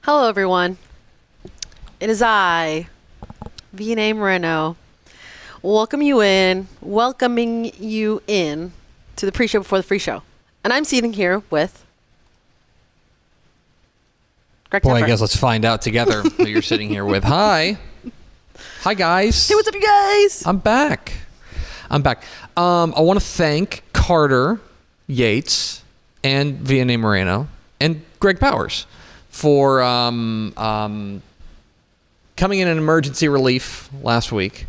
Hello, everyone. It is I, V.A. Moreno, welcoming you in to the pre-show before the free show. And I'm sitting here with Greg Boy, Tepper. I guess let's find out together who you're sitting here with. Hi, guys. Hey, what's up, you guys? I'm back. I want to thank Carter Yates and V.A. Moreno and Greg Powers for coming in an emergency relief last week.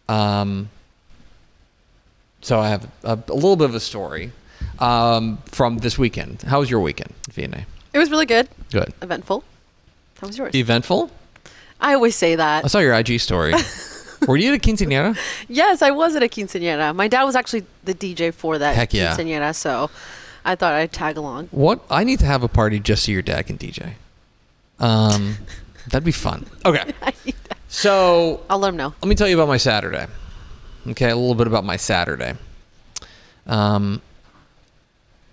So I have a little bit of a story from this weekend. How was your weekend, V.A.? It was really good. Good. Eventful. How was yours? Eventful? I always say that. I saw your IG story. Were you at a quinceañera? Yes, I was at a quinceañera. My dad was actually the DJ for that Heck yeah. quinceañera, so I thought I'd tag along. What? I need to have a party just so your dad can DJ. That'd be fun. Okay. So I'll let him know. let me tell you about my Saturday. Okay, a little bit about my Saturday.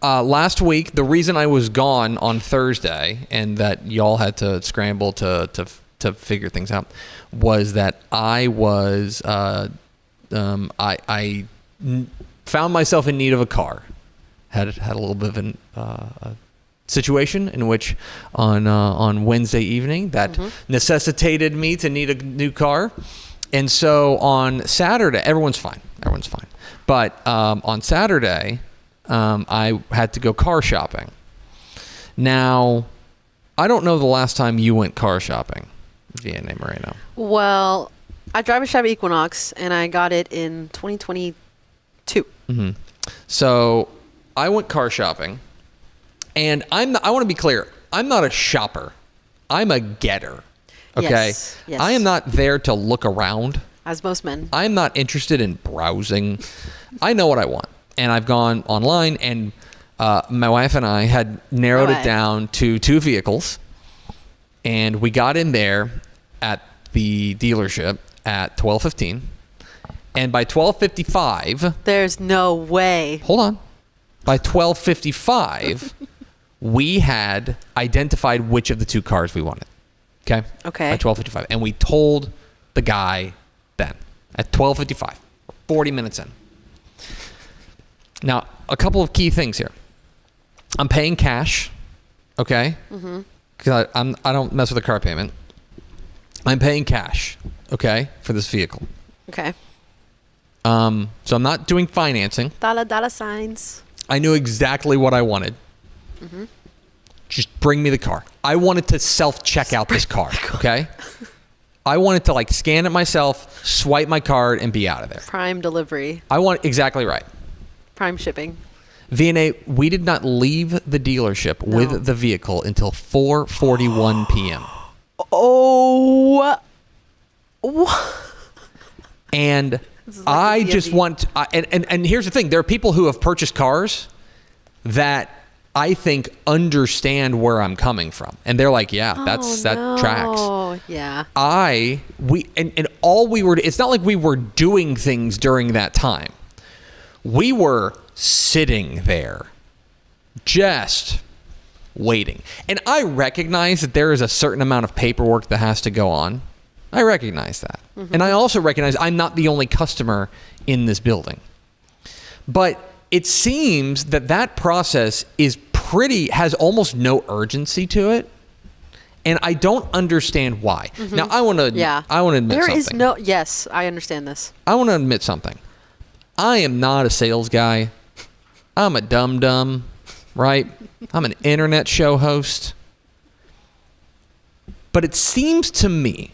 Last week, the reason I was gone on Thursday and that y'all had to scramble to figure things out was that I was I found myself in need of a car. Had a little bit of a situation in which on Wednesday evening that necessitated me to need a new car, and so on Saturday everyone's fine, but on Saturday I had to go car shopping. Now, I don't know the last time you went car shopping, V.A. Moreno. Well, I drive a Chevy Equinox, and I got it in 2022. Mm-hmm. So I went car shopping, and I want to be clear. I'm not a shopper. I'm a getter. Okay? Yes. I am not there to look around. As most men. I'm not interested in browsing. I know what I want. And I've gone online, and my wife and I had narrowed it down to 2 vehicles. And we got in there at the dealership at 12:15. And by 12:55... There's no way. Hold on. By 12:55, we had identified which of the 2 cars we wanted. Okay? Okay. By 12:55. And we told the guy then at 12:55, 40 minutes in. Now, a couple of key things here. I'm paying cash, okay? Because I don't mess with a car payment. I'm paying cash, okay, for this vehicle. Okay. So I'm not doing financing. Dollar signs. I knew exactly what I wanted. Just bring me the car. I wanted to self-check out this car, okay? I wanted to like scan it myself, swipe my card, and be out of there. Prime delivery. Exactly right. Prime shipping. V&A, we did not leave the dealership with the vehicle until 4:41 p.m. Oh. And Like I just want and here's the thing. There are people who have purchased cars that I think understand where I'm coming from. And they're like, yeah, that tracks. Oh, yeah. It's not like we were doing things during that time. We were sitting there just waiting. And I recognize that there is a certain amount of paperwork that has to go on. I recognize that. And I also recognize I'm not the only customer in this building. But it seems that process has almost no urgency to it. And I don't understand why. Now, I want to admit something. Yes, I understand this. I want to admit something. I am not a sales guy. I'm a dum-dum, right? I'm an internet show host. But it seems to me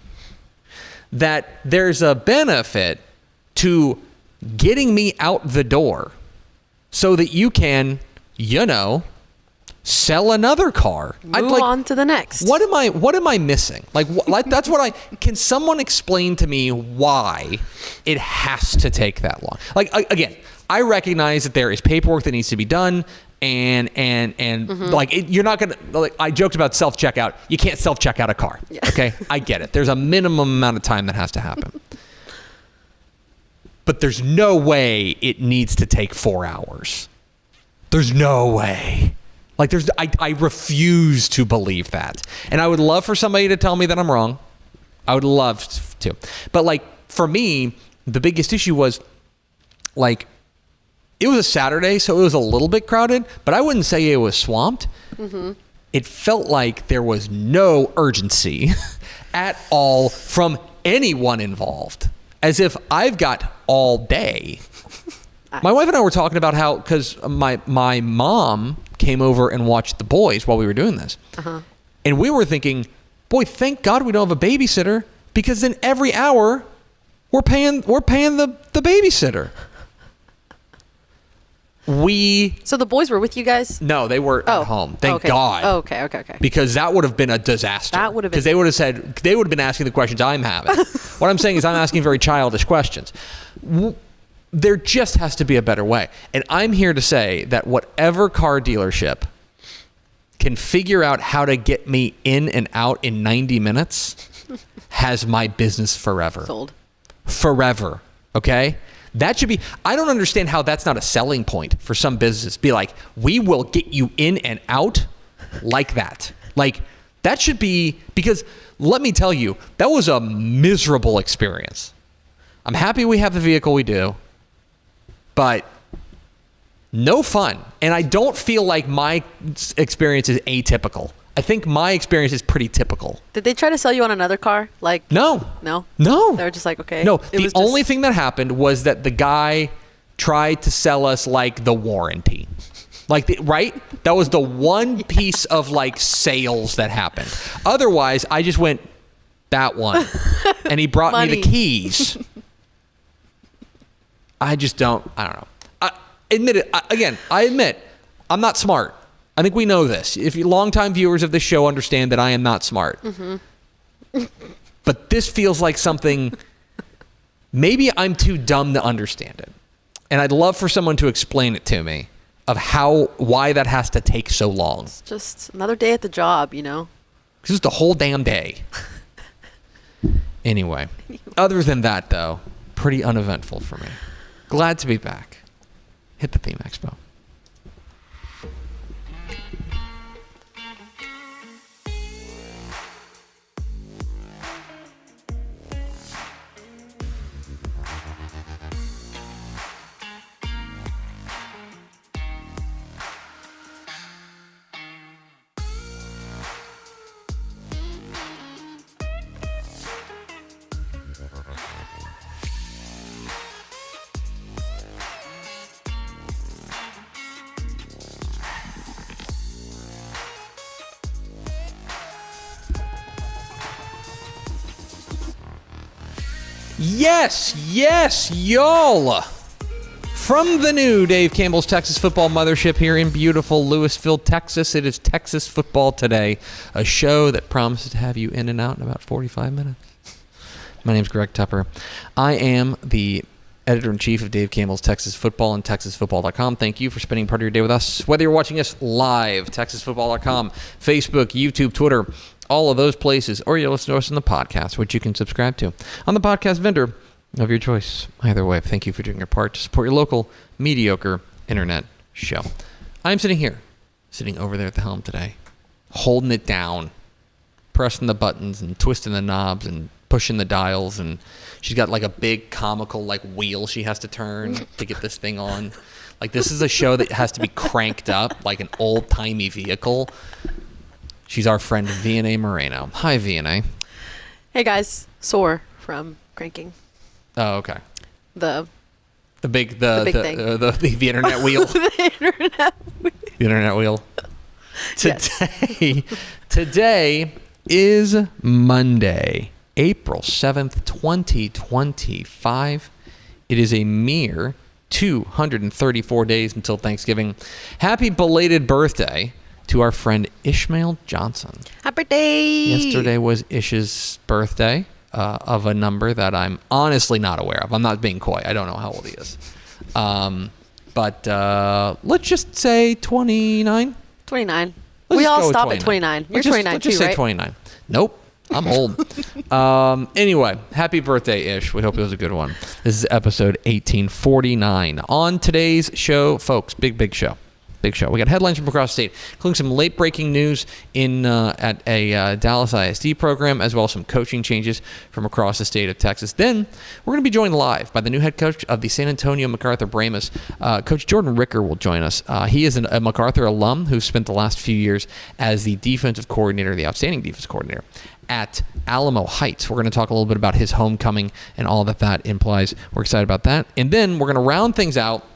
that there's a benefit to getting me out the door so that you can, sell another car. Move on to the next. What am I missing? That's what can someone explain to me why it has to take that long? Again, I recognize that there is paperwork that needs to be done and you're not going to, I joked about self-checkout. You can't self-checkout a car. Yeah. Okay. I get it. There's a minimum amount of time that has to happen, but there's no way it needs to take 4 hours. There's no way. Like I refuse to believe that. And I would love for somebody to tell me that I'm wrong. I would love to. But like for me, the biggest issue was like it was a Saturday, so it was a little bit crowded, but I wouldn't say it was swamped. Mm-hmm. It felt like there was no urgency at all from anyone involved, as if I've got all day. My wife and I were talking about how, because my mom came over and watched the boys while we were doing this. Uh-huh. And we were thinking, boy, thank God we don't have a babysitter, because then every hour we're paying the babysitter. So the boys were with you guys? No, they were at home. Thank God. Oh, okay. Because that would have been a disaster. That would have been. Because they would have been asking the questions I'm having. What I'm saying is I'm asking very childish questions. There just has to be a better way. And I'm here to say that whatever car dealership can figure out how to get me in and out in 90 minutes has my business forever. Sold. Forever. Okay? That should be, I don't understand how that's not a selling point for some business. Be like, we will get you in and out like that. Like, that should be, because let me tell you, that was a miserable experience. I'm happy we have the vehicle we do, but no fun. And I don't feel like my experience is atypical. I think my experience is pretty typical. Did they try to sell you on another car? Like No. No? No. They were just like, okay. No, the only thing that happened was that the guy tried to sell us like the warranty. Like, right? That was the one piece of like sales that happened. Otherwise, I just went, that one. And he brought me the keys. I don't know. I admit, I'm not smart. I think we know this. If you longtime viewers of this show understand that I am not smart. Mm-hmm. But this feels like something, maybe I'm too dumb to understand it. And I'd love for someone to explain it to me of why that has to take so long. It's just another day at the job, you know? It's just a whole damn day. Anyway, other than that though, pretty uneventful for me. Glad to be back. Hit the theme, Expo. Yes, y'all. From the new Dave Campbell's Texas Football Mothership here in beautiful Lewisville, Texas, it is Texas Football Today, a show that promises to have you in and out in about 45 minutes. My name is Greg Tepper. I am the editor-in-chief of Dave Campbell's Texas Football and TexasFootball.com. Thank you for spending part of your day with us. Whether you're watching us live, TexasFootball.com, Facebook, YouTube, Twitter, all of those places, or you'll listen to us in the podcast, which you can subscribe to on the podcast vendor of your choice. Either way, thank you for doing your part to support your local mediocre internet show. I'm sitting over there at the helm today, holding it down, pressing the buttons and twisting the knobs and pushing the dials, and she's got like a big comical like wheel she has to turn to get this thing on. Like, this is a show that has to be cranked up like an old-timey vehicle. She's our friend V&A Moreno. Hi, V&A. Hey guys, sore from cranking. Oh, okay. The big thing. The internet wheel. The internet wheel. The internet wheel. Today is Monday, April 7th, 2025. It is a mere 234 days until Thanksgiving. Happy belated birthday to our friend Ishmael Johnson. Happy birthday! Yesterday was Ish's birthday of a number that I'm honestly not aware of. I'm not being coy. I don't know how old he is. But let's just say 29. 29. We all stop at 29. You're 29 let's just too, say right? 29. Nope. I'm old. Anyway, happy birthday, Ish. We hope it was a good one. This is episode 1849. On today's show, folks, big show. Big show. We got headlines from across the state, including some late-breaking news at a Dallas ISD program, as well as some coaching changes from across the state of Texas. Then we're going to be joined live by the new head coach of the San Antonio MacArthur Brahmas. Coach Jordon Ricker will join us. He is a MacArthur alum who spent the last few years as the defensive coordinator, the outstanding defensive coordinator at Alamo Heights. We're going to talk a little bit about his homecoming and all that implies. We're excited about that. And then we're going to round things out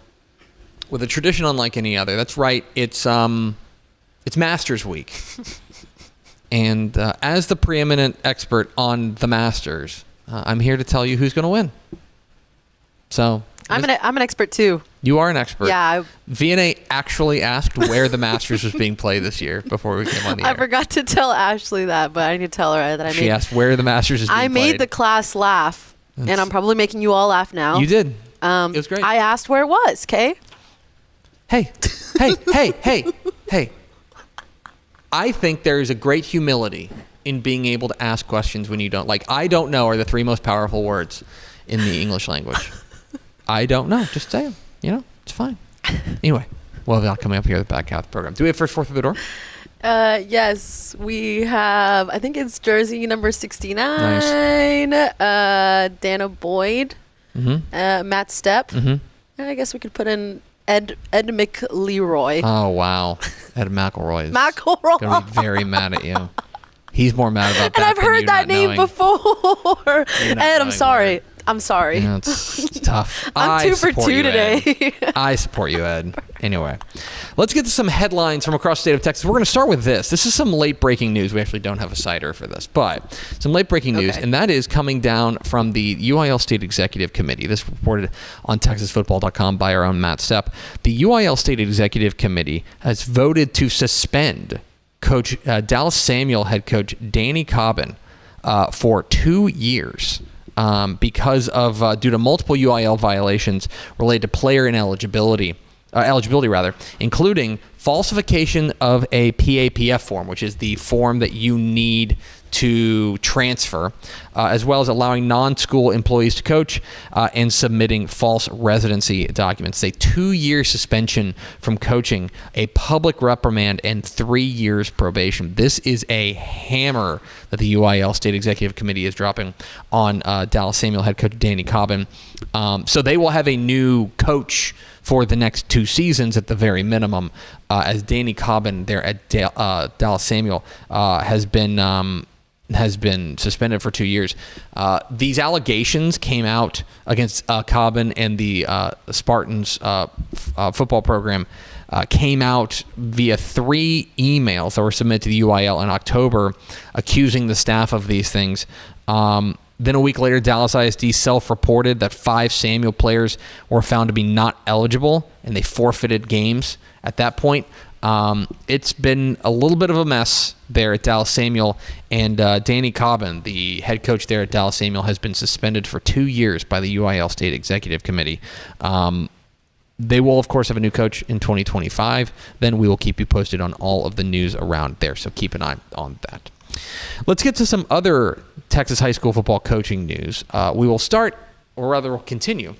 with a tradition unlike any other. That's right. It's Masters Week. And as the preeminent expert on the Masters, I'm here to tell you who's going to win. So I'm an expert too. You are an expert. Yeah. VNA actually asked where the Masters was being played this year before we came on the air. I forgot to tell Ashley that, but I need to tell her that She asked where the Masters is being played. I made the class laugh, and I'm probably making you all laugh now. You did. It was great. I asked where it was, okay? Hey. I think there is a great humility in being able to ask questions when you don't. Like, I don't know are the 3 most powerful words in the English language. I don't know. Just say them. It's fine. Anyway, well, that coming up here at the back half of the program. Do we have first four through the door? Yes, we have, I think it's jersey number 69. Nice. Dana Boyd. Mm-hmm. Matt Stepp. Mm-hmm. I guess we could put in Ed McLeroy. Oh, wow. Ed McElroy is McElroy. going to be very mad at you. He's more mad about that. And I've than heard you that not name knowing. before. Ed, I'm sorry. Word. I'm sorry. Yeah, it's tough. I'm 2 for 2 today. I support you, Ed. Anyway, let's get to some headlines from across the state of Texas. We're going to start with this. This is some late-breaking news. We actually don't have a cider for this, but some late-breaking news, and that is coming down from the UIL State Executive Committee. This reported on TexasFootball.com by our own Matt Stepp. The UIL State Executive Committee has voted to suspend Coach Dallas Samuel head coach Danny Cobbin for 2 years. Because of due to multiple UIL violations related to player ineligibility, including falsification of a PAPF form, which is the form that you need to transfer, as well as allowing non-school employees to coach and submitting false residency documents. A 2-year suspension from coaching, a public reprimand, and 3 years probation. This is a hammer that the UIL State Executive Committee is dropping on Dallas Samuel head coach Danny Cobbin. So they will have a new coach for the next 2 seasons at the very minimum, as Danny Cobbin there at Dallas Samuel has been suspended for 2 years. These allegations came out against Cobbin and the Spartans football program came out via 3 emails that were submitted to the UIL in October accusing the staff of these things. Then a week later, Dallas ISD self-reported that 5 Samuel players were found to be not eligible, and they forfeited games at that point. It's been a little bit of a mess there at Dallas Samuel, and Danny Cobbin, the head coach there at Dallas Samuel, has been suspended for 2 years by the UIL State Executive Committee. They will, of course, have a new coach in 2025. Then we will keep you posted on all of the news around there, so keep an eye on that. Let's get to some other Texas high school football coaching news. We will start, or rather we'll continue,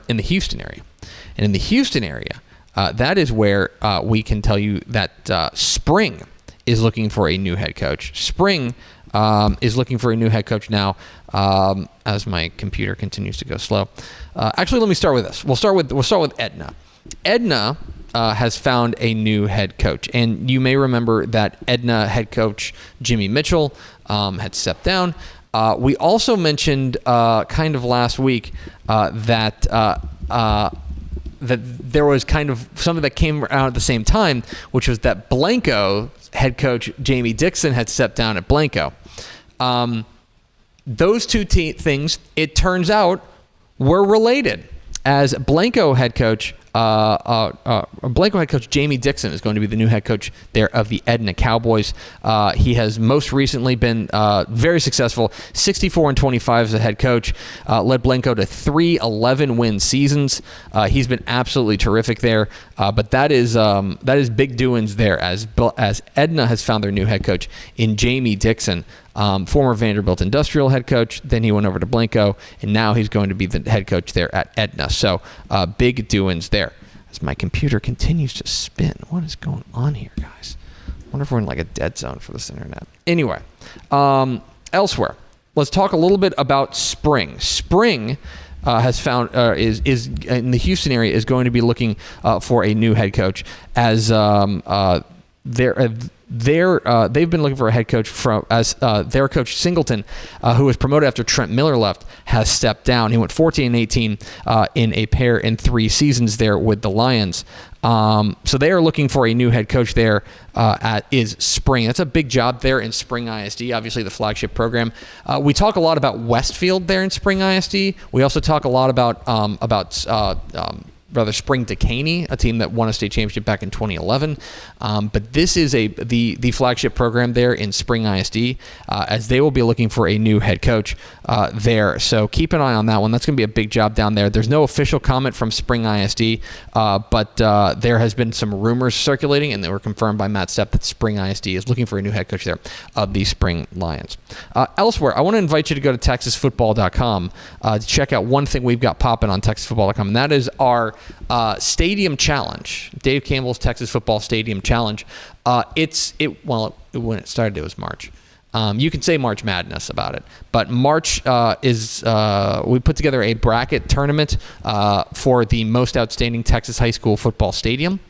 in the Houston area. And in the Houston area, that is where we can tell you that Spring is looking for a new head coach. Spring is looking for a new head coach now, as my computer continues to go slow. Actually, let me start with this. We'll start with Edna. Edna has found a new head coach, and you may remember that Edna head coach Jimmy Mitchell had stepped down. We also mentioned kind of last week that there was kind of something that came out at the same time, which was that Blanco head coach Jamie Dixon had stepped down at Blanco. Those two things, it turns out, were related, as Blanco head coach Jamie Dixon is going to be the new head coach there of the Edna Cowboys. He has most recently been very successful, 64-25 as a head coach, led Blanco to 3 11-win seasons. He's been absolutely terrific there, but that is big doings there as Edna has found their new head coach in Jamie Dixon. Former Vanderbilt Industrial head coach, then he went over to Blanco, and now he's going to be the head coach there at Edna. So big doings there. as my computer continues to spin. What is going on here, guys? I wonder if we're in like a dead zone for this internet. Anyway, elsewhere, let's talk a little bit about spring. Spring has found is in the Houston area is going to be looking for a new head coach as they've been looking for a head coach their coach Singleton, who was promoted after Trent Miller left, has stepped down. He went 14-18 in a pair in 3 seasons there with the Lions. So they are looking for a new head coach there is Spring. That's a big job there in Spring ISD, obviously the flagship program. We talk a lot about Westfield there in Spring ISD. We also talk a lot about Spring Decaney, a team that won a state championship back in 2011. But this is the flagship program there in Spring ISD, as they will be looking for a new head coach there. So keep an eye on that one. That's going to be a big job down there. There's no official comment from Spring ISD, but there has been some rumors circulating, and they were confirmed by Matt Stepp that Spring ISD is looking for a new head coach there of the Spring Lions. Elsewhere, I want to invite you to go to TexasFootball.com to check out one thing we've got popping on TexasFootball.com, and that is our Stadium Challenge, Dave Campbell's Texas Football Stadium Challenge. When it started, it was March. You can say March Madness about it, but March we put together a bracket tournament for the most outstanding Texas high school football stadium.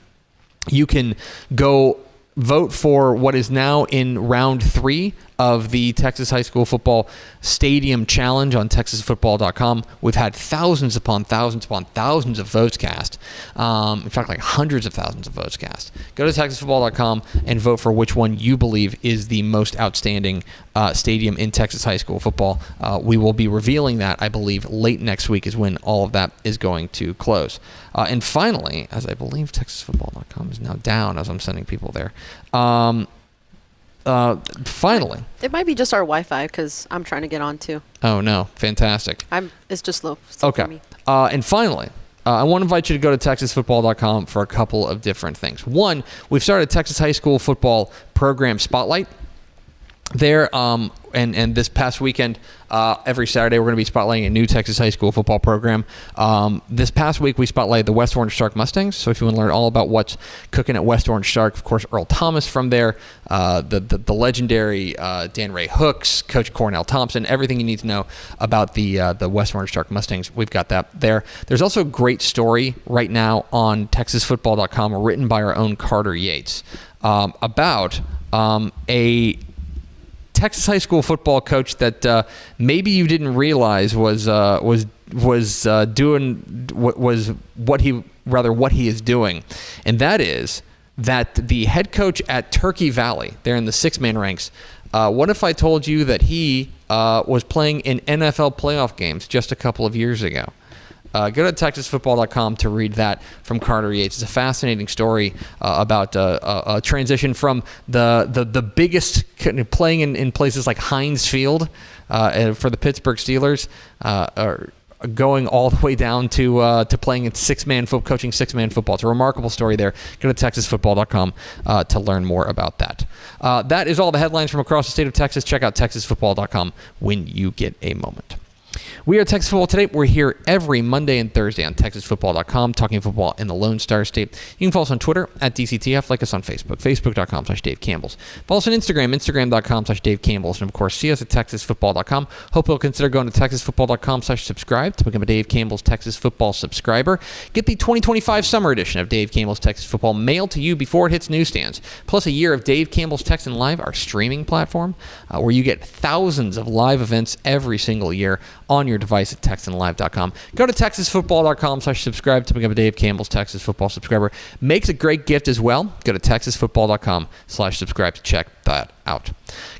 You can go vote for what is now in round 3 of the Texas High School Football Stadium Challenge on TexasFootball.com. We've had thousands upon thousands upon thousands of votes cast. In fact, like hundreds of thousands of votes cast. Go to TexasFootball.com and vote for which one you believe is the most outstanding stadium in Texas high school football. We will be revealing that, I believe, late next week is when all of that is going to close. And finally, as I believe TexasFootball.com is now down as I'm sending people there, finally. It might be just our Wi-Fi because I'm trying to get on too. Oh, no. Fantastic. It's just slow. Okay. For me. And finally, I want to invite you to go to TexasFootball.com for a couple of different things. One, we've started a Texas High School Football Program Spotlight there, and this past weekend, every Saturday, we're going to be spotlighting a new Texas high school football program. This past week, we spotlighted the West Orange Shark Mustangs. So if you want to learn all about what's cooking at West Orange Shark, of course, Earl Thomas from there, the legendary Dan Ray Hooks, Coach Cornell Thompson, everything you need to know about the West Orange Shark Mustangs, we've got that there. There's also a great story right now on TexasFootball.com written by our own Carter Yates about a Texas high school football coach that maybe you didn't realize was doing what he is doing, and that is that the head coach at Turkey Valley, there in the 6-man ranks. What if I told you that he was playing in NFL playoff games just a couple of years ago? Go to TexasFootball.com to read that from Carter Yates. It's a fascinating story about a transition from the biggest playing in places like Heinz Field for the Pittsburgh Steelers, or going all the way down to playing in coaching 6-man football. It's a remarkable story there. Go to TexasFootball.com to learn more about that. That is all the headlines from across the state of Texas. Check out TexasFootball.com when you get a moment. We are Texas Football Today. We're here every Monday and Thursday on TexasFootball.com, talking football in the Lone Star State. You can follow us on Twitter at DCTF, like us on Facebook, Facebook.com/Dave Campbell's. Follow us on Instagram, Instagram.com/Dave Campbell's. And of course, see us at TexasFootball.com. Hope you'll consider going to TexasFootball.com/subscribe to become a Dave Campbell's Texas Football subscriber. Get the 2025 summer edition of Dave Campbell's Texas Football mailed to you before it hits newsstands. Plus a year of Dave Campbell's Texan Live, our streaming platform, where you get thousands of live events every single year on your device at TexanLive.com. Go to TexasFootball.com/subscribe to become a Dave Campbell's Texas Football subscriber. Makes a great gift as well. Go to TexasFootball.com/subscribe to check that out.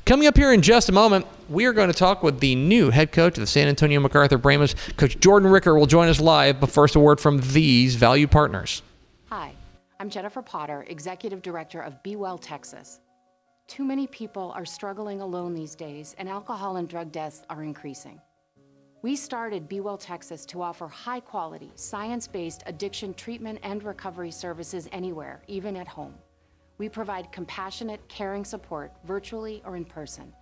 Coming up here in just a moment, we are going to talk with the new head coach of the San Antonio MacArthur Brahmas. Coach Jordon Ricker will join us live, but first a word from these valued partners. Hi, I'm Jennifer Potter, Executive Director of Be Well Texas. Too many people are struggling alone these days, and alcohol and drug deaths are increasing. We started Be Well Texas to offer high-quality, science-based addiction treatment and recovery services anywhere, even at home. We provide compassionate, caring support virtually or in person.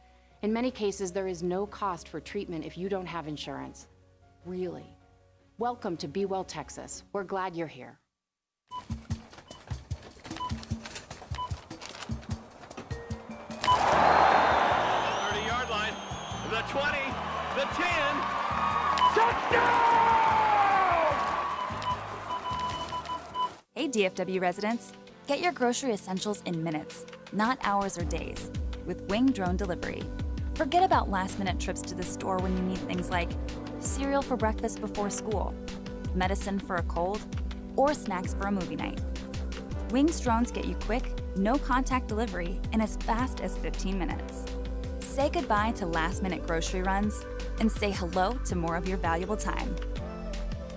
In many cases, there is no cost for treatment if you don't have insurance. Really. Welcome to Be Well Texas. We're glad you're here. DFW residents, get your grocery essentials in minutes, not hours or days, with Wing Drone Delivery. Forget about last-minute trips to the store when you need things like cereal for breakfast before school, medicine for a cold, or snacks for a movie night. Wings drones get you quick, no-contact delivery in as fast as 15 minutes. Say goodbye to last-minute grocery runs and say hello to more of your valuable time.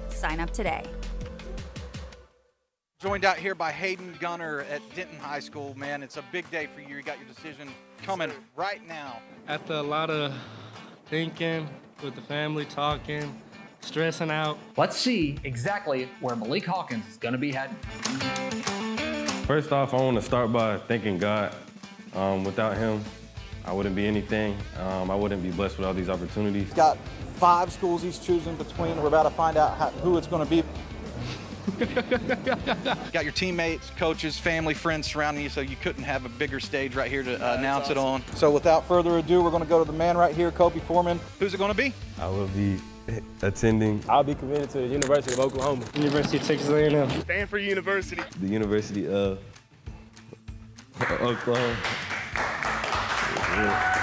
Sign up today. Joined out here by Hayden Gunner at Denton High School. Man, it's a big day for you. You got your decision coming right now. After a lot of thinking, with the family talking, stressing out. Let's see exactly where Malik Hawkins is going to be heading. First off, I want to start by thanking God. Without him, I wouldn't be anything. I wouldn't be blessed with all these opportunities. He's got 5 schools he's choosing between. We're about to find out who it's going to be. Got your teammates, coaches, family, friends surrounding you, so you couldn't have a bigger stage right here to announce it on. So without further ado, we're going to go to the man right here, Kobe Foreman. Who's it going to be? I will be attending. I'll be committed to the University of Oklahoma. University of Texas A&M. Stand for university. The University of Oklahoma. Yeah.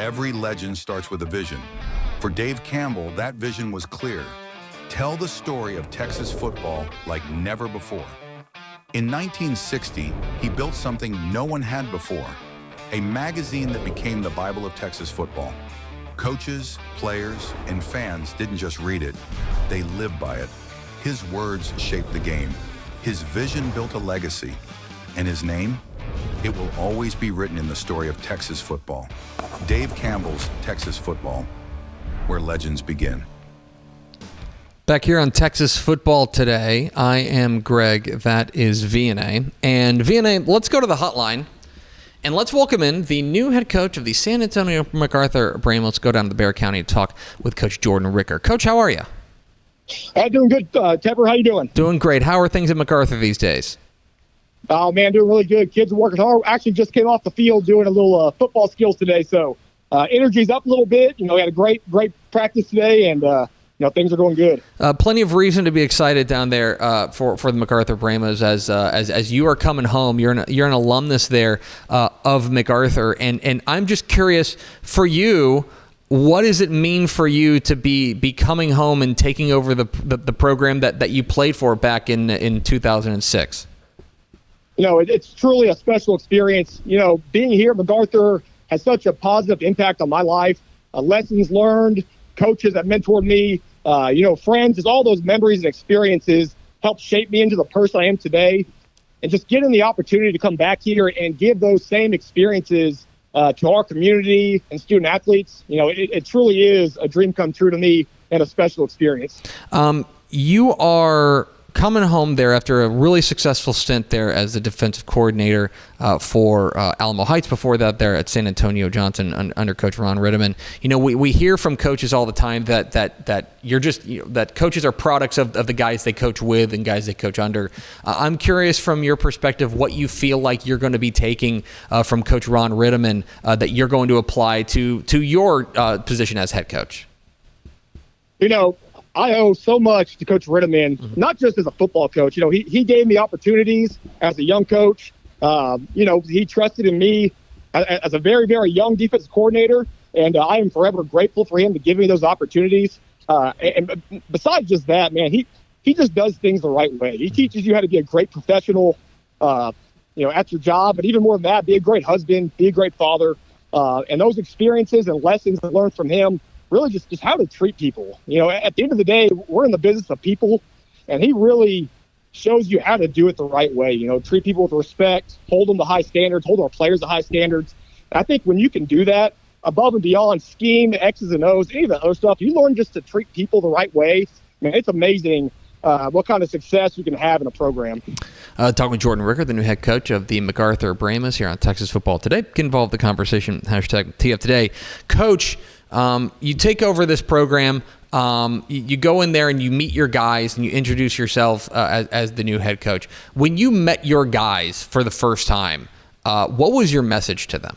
Every legend starts with a vision. For Dave Campbell, that vision was clear. Tell the story of Texas football like never before. In 1960, he built something no one had before, a magazine that became the Bible of Texas football. Coaches, players, and fans didn't just read it, they lived by it. His words shaped the game. His vision built a legacy. And his name? It will always be written in the story of Texas football. Dave Campbell's Texas Football, where legends begin. Back here on Texas Football Today, I am Greg, that is VNA. And VNA, let's go to the hotline, and let's welcome in the new head coach of the San Antonio MacArthur Brahma. Let's go down to Bexar County to talk with Coach Jordon Ricker. Coach, how are you? Hey, doing good. Tepper, how you doing? Doing great. How are things at MacArthur these days? Oh, man, doing really good. Kids are working hard. Actually just came off the field doing a little football skills today, so energy's up a little bit. We had a great practice today, and things are going good. Plenty of reason to be excited down there for the MacArthur Brahmas as you are coming home. You're an alumnus there of MacArthur, and I'm just curious for you. What does it mean for you to be coming home and taking over the program that you played for back in 2006? It's truly a special experience. Being here at MacArthur has such a positive impact on my life. Lessons learned, coaches that mentored me, friends, just all those memories and experiences helped shape me into the person I am today. And just getting the opportunity to come back here and give those same experiences to our community and student athletes, it truly is a dream come true to me and a special experience. You are coming home there after a really successful stint there as the defensive coordinator for Alamo Heights. Before that, there at San Antonio Johnson under Coach Ron Ritterman. We hear from coaches all the time that you're just that coaches are products of the guys they coach with and guys they coach under. I'm curious from your perspective what you feel like you're going to be taking from Coach Ron Ritterman that you're going to apply to your position as head coach. I owe so much to Coach Ritterman, not just as a football coach. He gave me opportunities as a young coach. He trusted in me as a very, very young defensive coordinator, and I am forever grateful for him to give me those opportunities. And besides just that, man, he just does things the right way. He teaches you how to be a great professional, at your job, but even more than that, be a great husband, be a great father. And those experiences and lessons I learned from him, really just how to treat people. At the end of the day, we're in the business of people, and he really shows you how to do it the right way. Treat people with respect, hold them to high standards, hold our players to high standards. And I think when you can do that, above and beyond scheme, X's and O's, any of that other stuff, you learn just to treat people the right way. It's amazing what kind of success you can have in a program. Talking with Jordon Ricker, the new head coach of the MacArthur Brahmas here on Texas Football Today. Get involved in the conversation, #TFToday. Coach, You take over this program. You go in there and you meet your guys and you introduce yourself as the new head coach. When you met your guys for the first time, what was your message to them?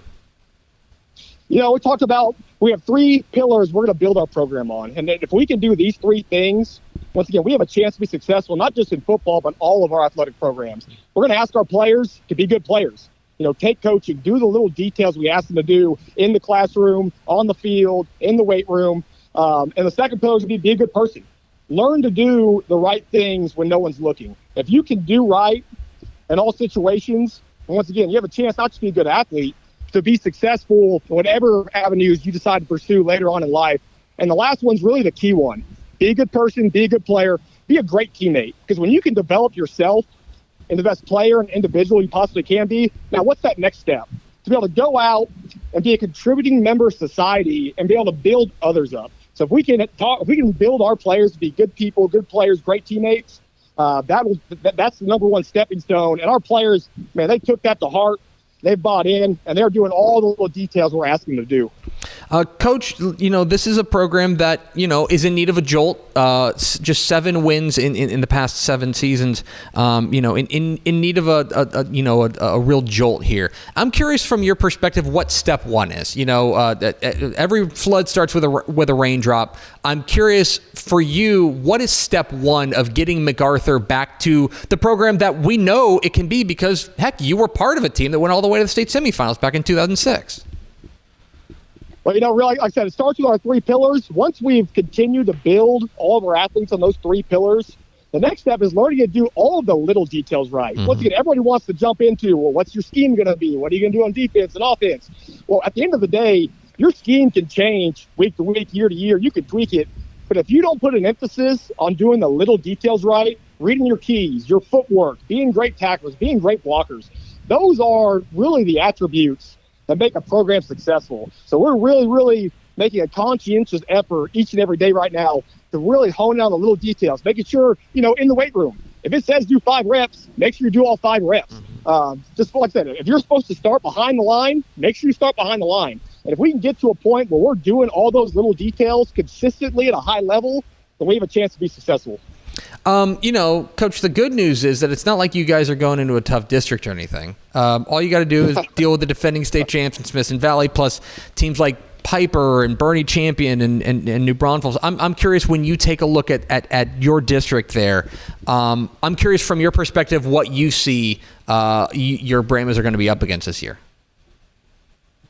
We talked about we have 3 pillars we're going to build our program on. And if we can do these 3 things, once again, we have a chance to be successful, not just in football, but all of our athletic programs. We're going to ask our players to be good players. Take coaching, do the little details we ask them to do in the classroom, on the field, in the weight room. And the second pillar is to be a good person. Learn to do the right things when no one's looking. If you can do right in all situations, and once again, you have a chance not just to be a good athlete, to be successful in whatever avenues you decide to pursue later on in life. And the last one's really the key one. Be a good person, be a good player, be a great teammate. Because when you can develop yourself into the best player and individual you possibly can be, now what's that next step? To be able to go out and be a contributing member of society and be able to build others up. So if we can build our players to be good people, good players, great teammates, that's the number one stepping stone. And our players, man, they took that to heart. They've bought in, and they're doing all the little details we're asking them to do. Coach, this is a program that, is in need of a jolt. Just 7 wins in the past 7 seasons, in need of a real jolt here. I'm curious from your perspective what step 1 is. Every flood starts with a raindrop. I'm curious for you, what is step 1 of getting MacArthur back to the program that we know it can be because, heck, you were part of a team that went all the way to the state semifinals back in 2006. Well, really, like I said, it starts with our 3 pillars. Once we've continued to build all of our athletes on those 3 pillars, the next step is learning to do all of the little details right. Mm-hmm. Once again, everybody wants to jump into, well, what's your scheme going to be? What are you going to do on defense and offense? Well, at the end of the day, your scheme can change week to week, year to year. You can tweak it. But if you don't put an emphasis on doing the little details right, reading your keys, your footwork, being great tacklers, being great blockers, those are really the attributes that make a program successful. So we're really, really making a conscientious effort each and every day right now to really hone in on the little details, making sure, in the weight room, if it says do 5 reps, make sure you do all 5 reps. Just like I said, if you're supposed to start behind the line, make sure you start behind the line. And if we can get to a point where we're doing all those little details consistently at a high level, then we have a chance to be successful. Coach, the good news is that it's not like you guys are going into a tough district or anything. All you got to do is deal with the defending state champs in Smithson Valley, plus teams like Piper and Bernie Champion and New Braunfels. I'm curious, when you take a look at your district there, I'm curious from your perspective what you see your Brahmas are going to be up against this year.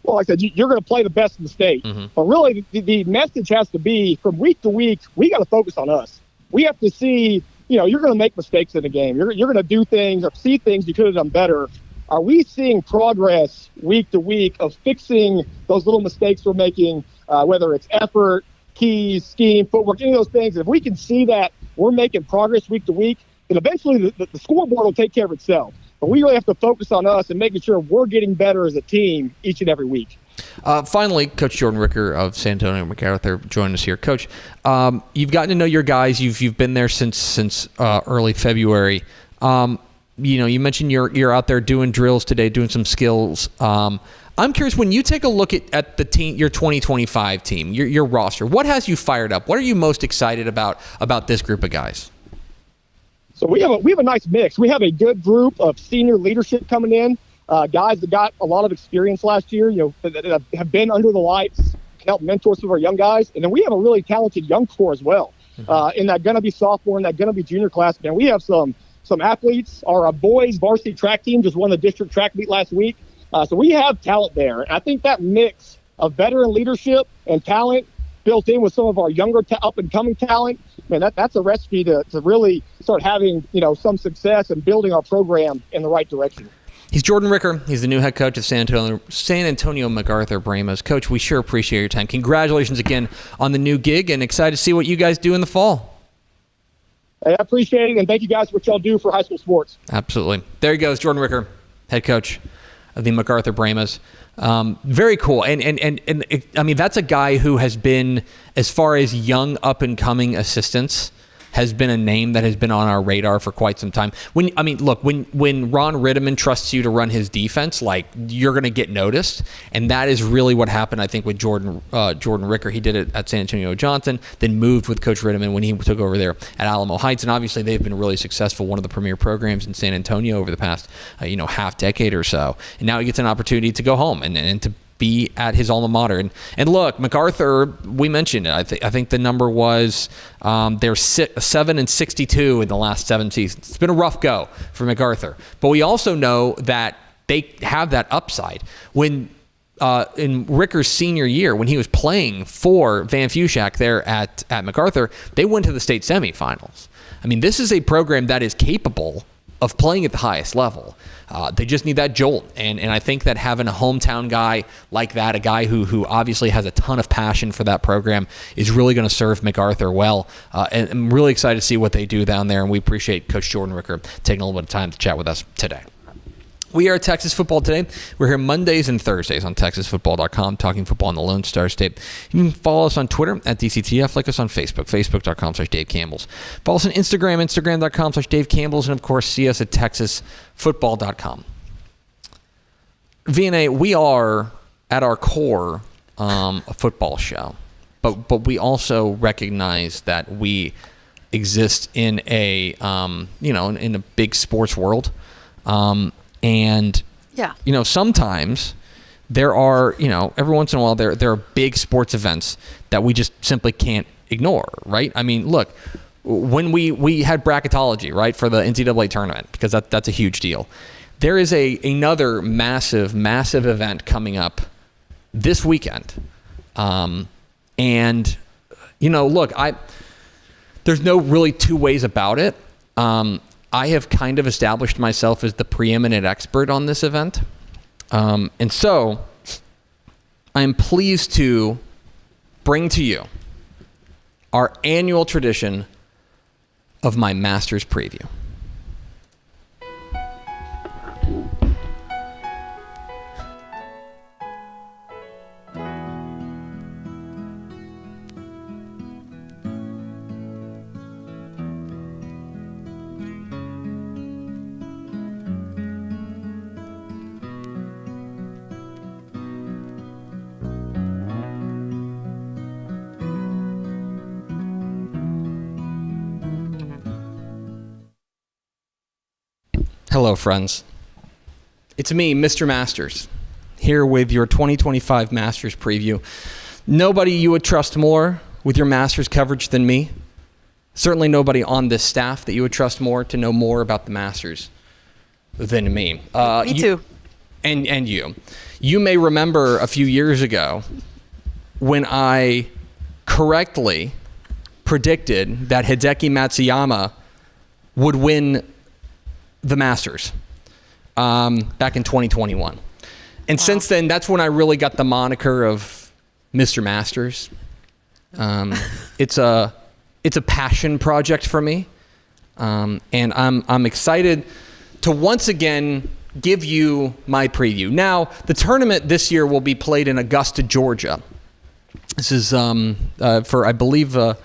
Well, like I said, you're going to play the best in the state. Mm-hmm. But really, the message has to be from week to week, we got to focus on us. We have to see, you're going to make mistakes in the game. You're going to do things or see things you could have done better. Are we seeing progress week to week of fixing those little mistakes we're making, whether it's effort, keys, scheme, footwork, any of those things? If we can see that we're making progress week to week, then eventually the scoreboard will take care of itself. But we really have to focus on us and making sure we're getting better as a team each and every week. Finally, Coach Jordon Ricker of San Antonio MacArthur joined us here. Coach, you've gotten to know your guys. You've been there since early February. You mentioned you're out there doing drills today, doing some skills. I'm curious, when you take a look at the team, your 2025 team, your roster, what has you fired up? What are you most excited about this group of guys? So we have a nice mix. We have a good group of senior leadership coming in, guys that got a lot of experience last year, that have been under the lights, can help mentor some of our young guys. And then we have a really talented young core as well. In that gonna be sophomore and that gonna be junior class. And we have some athletes. Our boys varsity track team just won the district track meet last week. So we have talent there. And I think that mix of veteran leadership and talent built in with some of our younger up-and-coming talent, man, that's a recipe to really start having, some success and building our program in the right direction. He's Jordon Ricker. He's the new head coach of San Antonio MacArthur Brahmas. Coach, we sure appreciate your time. Congratulations again on the new gig, and excited to see what you guys do in the fall. Hey, I appreciate it, and thank you guys for what y'all do for high school sports. Absolutely. There he goes, Jordon Ricker, head coach of the MacArthur Brahmas. Very cool. And I mean, that's a guy who has been, as far as young up-and-coming assistants, has been a name that has been on our radar for quite some time. When Ron Rittiman trusts you to run his defense, like, you're going to get noticed, and that is really what happened, I think, with Jordan Ricker. He did it at San Antonio Johnson, then moved with Coach Rittiman when he took over there at Alamo Heights, and obviously they've been really successful, one of the premier programs in San Antonio over the past half decade or so, and now he gets an opportunity to go home and to be at his alma mater. And look, MacArthur, we mentioned it. I think the number was they're 7-62 in the last 7 seasons. It's been a rough go for MacArthur, but we also know that they have that upside. When in Ricker's senior year, when he was playing for Van Fushak there at MacArthur, they went to the state semifinals. I mean, this is a program that is capable of playing at the highest level. They just need that jolt. And I think that having a hometown guy like that, a guy who obviously has a ton of passion for that program, is really going to serve MacArthur well. And I'm really excited to see what they do down there. And we appreciate Coach Jordan Ricker taking a little bit of time to chat with us today. We are at Texas Football Today. We're here Mondays and Thursdays on TexasFootball.com, talking football in the Lone Star State. You can follow us on Twitter at DCTF, like us on Facebook, Facebook.com/Dave Campbell's. Follow us on Instagram, Instagram.com/Dave Campbell's, and of course, see us at TexasFootball.com. VNA, we are at our core a football show, but we also recognize that we exist in a in a big sports world. And, sometimes there are, every once in a while there are big sports events that we just simply can't ignore, right? I mean, look, when we had bracketology, right, for the NCAA tournament, because that's a huge deal. There is another massive event coming up this weekend. Look, there's no really two ways about it. I have kind of established myself as the preeminent expert on this event. And so I'm pleased to bring to you our annual tradition of my Masters preview. Hello, friends. It's me, Mr. Masters, here with your 2025 Masters preview. Nobody you would trust more with your Masters coverage than me. Certainly nobody on this staff that you would trust more to know more about the Masters than me. Me too. And you. You may remember a few years ago when I correctly predicted that Hideki Matsuyama would win the Masters back in 2021. And since then, that's when I really got the moniker of Mr. Masters. It's a passion project for me. And I'm excited to once again give you my preview. Now, the tournament this year will be played in Augusta, Georgia. This is for, I believe, the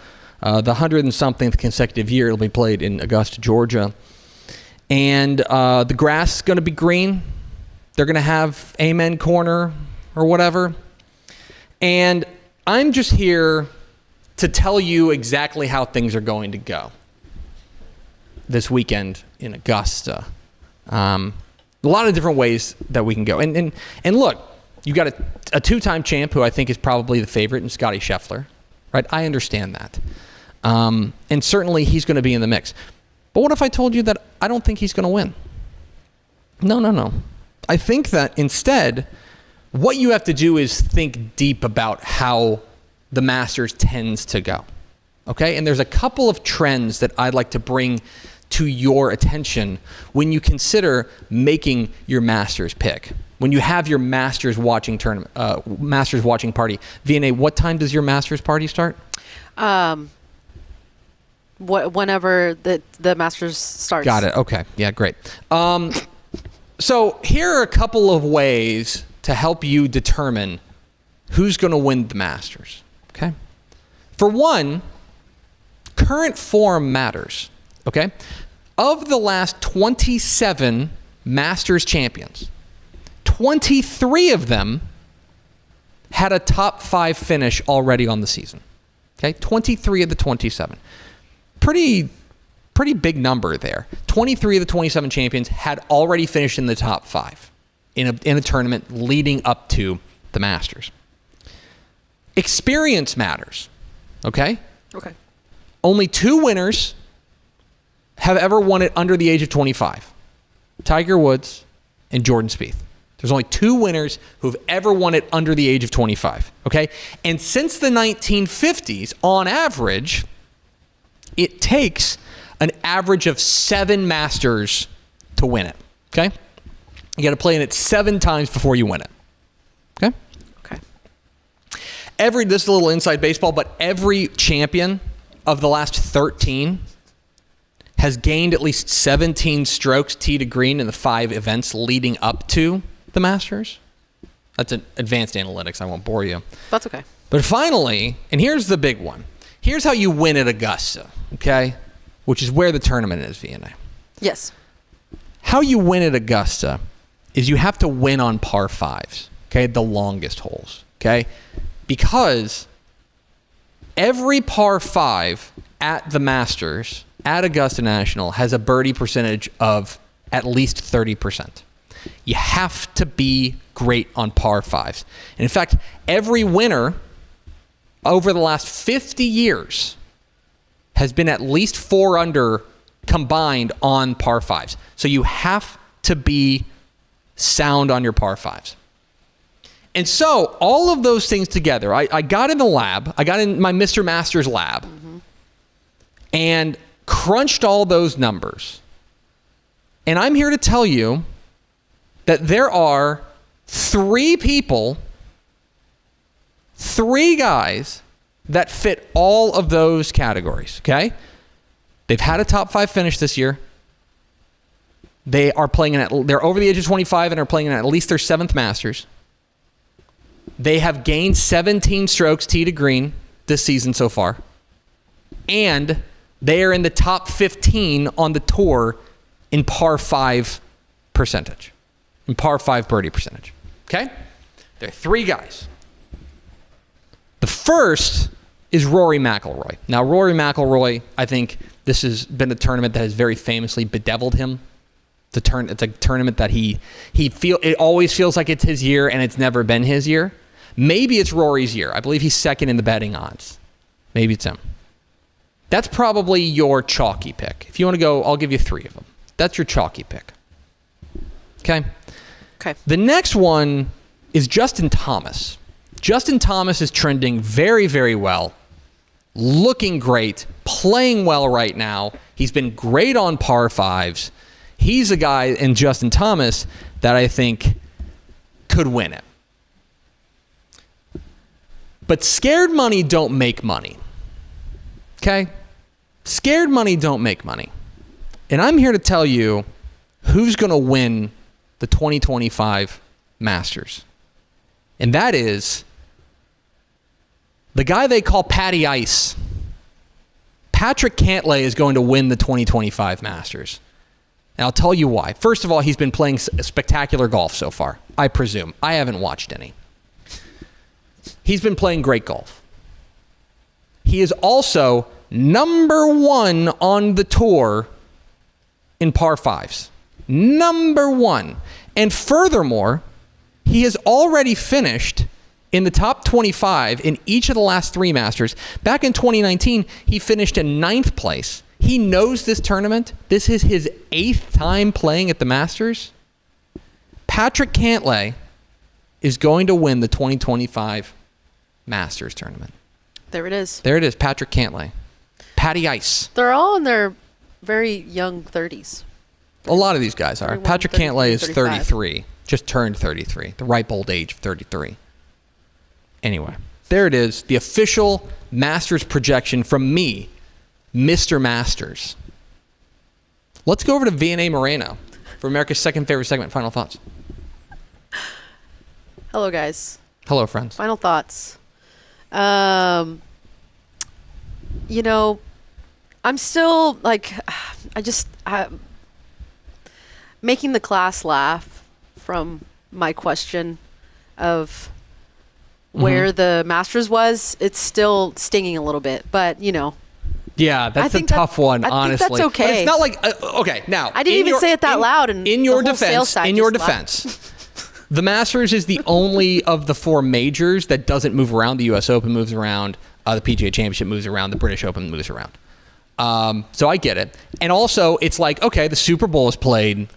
100-and-something consecutive year it'll be played in Augusta, Georgia. And the grass is going to be green. They're going to have Amen Corner or whatever. And I'm just here to tell you exactly how things are going to go this weekend in Augusta. A lot of different ways that we can go. And look, you got a two-time champ who I think is probably the favorite in Scotty Scheffler, right? I understand that. And certainly he's going to be in the mix. But what if I told you that I don't think he's going to win? No. I think that instead, what you have to do is think deep about how the Masters tends to go. Okay? And there's a couple of trends that I'd like to bring to your attention when you consider making your Masters pick. When you have your Masters watching tournament, Masters watching party. VNA, what time does your Masters party start? Whenever the Masters starts. Got it. Okay. Yeah, great. So here are a couple of ways to help you determine who's going to win the Masters. Okay. For one, current form matters, okay? Of the last 27 Masters champions, 23 of them had a top 5 finish already on the season. Okay, 23 of the 27. Pretty big number there. 23 of the 27 champions had already finished in the top 5 in a tournament leading up to the Masters. Experience matters. Okay? Okay. Only 2 winners have ever won it under the age of 25. Tiger Woods and Jordan Spieth. There's only 2 winners who've ever won it under the age of 25, okay? And since the 1950s, on average, it takes an average of 7 Masters to win it, okay? You got to play in it 7 times before you win it, okay? Okay. This is a little inside baseball, but every champion of the last 13 has gained at least 17 strokes tee to green in the 5 events leading up to the Masters. That's an advanced analytics. I won't bore you. That's okay. But finally, and here's the big one. Here's how you win at Augusta, okay? Which is where the tournament is, VNA. Yes. How you win at Augusta is you have to win on par 5s, okay? The longest holes, okay? Because every par 5 at the Masters, at Augusta National, has a birdie percentage of at least 30%. You have to be great on par 5s. And in fact, every winner over the last 50 years has been at least 4 under combined on par 5s. So you have to be sound on your par 5s. And so all of those things together, I got in the lab, I got in my Mr. Masters lab, and crunched all those numbers. And I'm here to tell you that there are 3 people, 3 guys that fit all of those categories, okay? They've had a top 5 finish this year. They're over the age of 25 and are playing in at least their 7th Masters. They have gained 17 strokes tee to green this season so far. And they are in the top 15 on the tour in par 5 percentage. In par 5 birdie percentage. Okay? There are 3 guys. The first is Rory McIlroy. Now, Rory McIlroy, I think this has been a tournament that has very famously bedeviled him. It's a tournament that it always feels like it's his year, and it's never been his year. Maybe it's Rory's year. I believe he's second in the betting odds. Maybe it's him. That's probably your chalky pick. If you want to go, I'll give you 3 of them. That's your chalky pick. Okay? Okay. The next one is Justin Thomas. Justin Thomas is trending very, very well. Looking great. Playing well right now. He's been great on par 5s. He's a guy in Justin Thomas that I think could win it. But scared money don't make money. Okay? Scared money don't make money. And I'm here to tell you who's going to win the 2025 Masters. And that is the guy they call Patty Ice. Patrick Cantlay is going to win the 2025 Masters. And I'll tell you why. First of all, he's been playing spectacular golf so far, I presume. I haven't watched any. He's been playing great golf. He is also number 1 on the tour in par 5s. Number 1. And furthermore, he has already finished in the top 25 in each of the last 3 Masters. Back in 2019, he finished in 9th place. He knows this tournament. This is his 8th time playing at the Masters. Patrick Cantlay is going to win the 2025 Masters tournament. There it is. There it is, Patrick Cantlay. Patty Ice. They're all in their very young 30s. A lot of these guys are. 31, Patrick 30, Cantlay is 35. 33. Just turned 33. The ripe old age of 33. Anyway, there it is. The official Masters projection from me, Mr. Masters. Let's go over to V&A Moreno for America's second favorite segment. Final thoughts. Hello, guys. Hello, friends. Final thoughts. You know, I'm still like, making the class laugh from my question of where the Masters was. It's still stinging a little bit, but Yeah, that's a tough one, honestly. I think that's okay. But it's not like okay. Now, I didn't even say it that loud. And in your defense, the Masters is the only of the 4 majors that doesn't move around. The U.S. Open moves around. The PGA Championship moves around. The British Open moves around. So I get it. And also, it's like, okay, the Super Bowl is played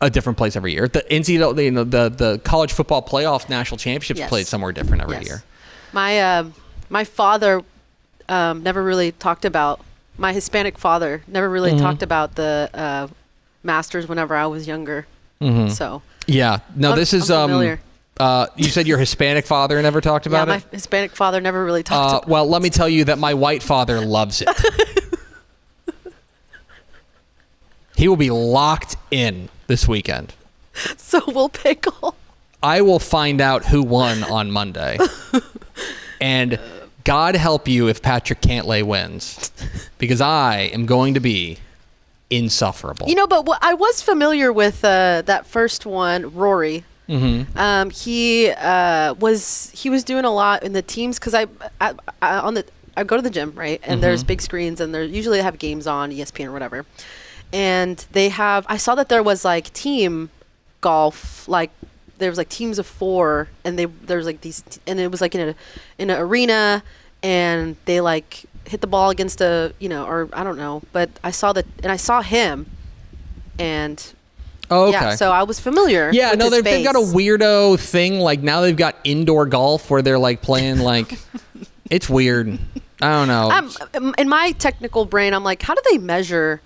a different place every year. The NCAA, the college football playoff national championships played somewhere different every year. My father never really talked about, my Hispanic father never really talked about the Masters whenever I was younger. So yeah, no, this is I'm familiar. You said your Hispanic father never talked about it? Yeah, my Hispanic father never really talked about it. Well, let me tell you that my white father loves it. He will be locked in this weekend. So we'll pickle. I will find out who won on Monday. And God help you if Patrick Cantlay wins. Because I am going to be insufferable. But I was familiar with that first one, Rory. He was doing a lot in the teams because I go to the gym, right, and there's big screens, and they usually have games on ESPN or whatever, and I saw that there was like team golf, like there was like teams of 4, and there's like these, and it was like in an arena, and they like hit the ball against or I don't know, but I saw that, and I saw him, and. Oh, okay. Yeah, so I was familiar. Yeah, with no, his they've got a weirdo thing. Like now they've got indoor golf where they're like playing like, it's weird. I don't know. In my technical brain, I'm like, how do they measure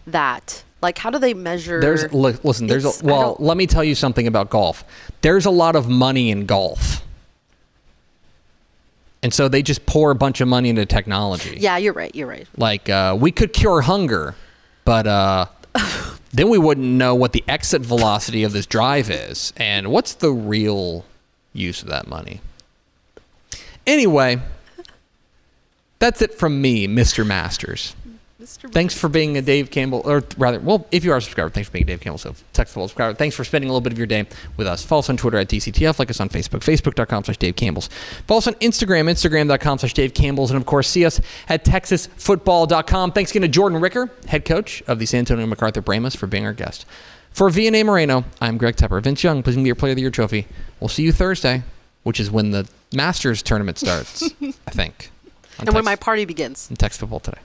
that? Like, how do they measure? Let me tell you something about golf. There's a lot of money in golf. And so they just pour a bunch of money into technology. Yeah, you're right. Like, we could cure hunger, but then we wouldn't know what the exit velocity of this drive is. And what's the real use of that money? Anyway, that's it from me, Mr. Masters. Thanks for being a Dave Campbell, or rather, well, if you are a subscriber, thanks for being a Dave Campbell, so text football subscriber. Thanks for spending a little bit of your day with us. Follow us on Twitter at DCTF, like us on Facebook, facebook.com/Dave Campbells. Follow us on Instagram, instagram.com/Dave Campbells, and of course, see us at texasfootball.com. Thanks again to Jordon Ricker, head coach of the San Antonio MacArthur Brahmas, for being our guest. For Vianney Moreno, I'm Greg Tepper. Vince Young, please be your Player of the Year trophy. We'll see you Thursday, which is when the Masters tournament starts, I think. And when my party begins. In Texas Football Today.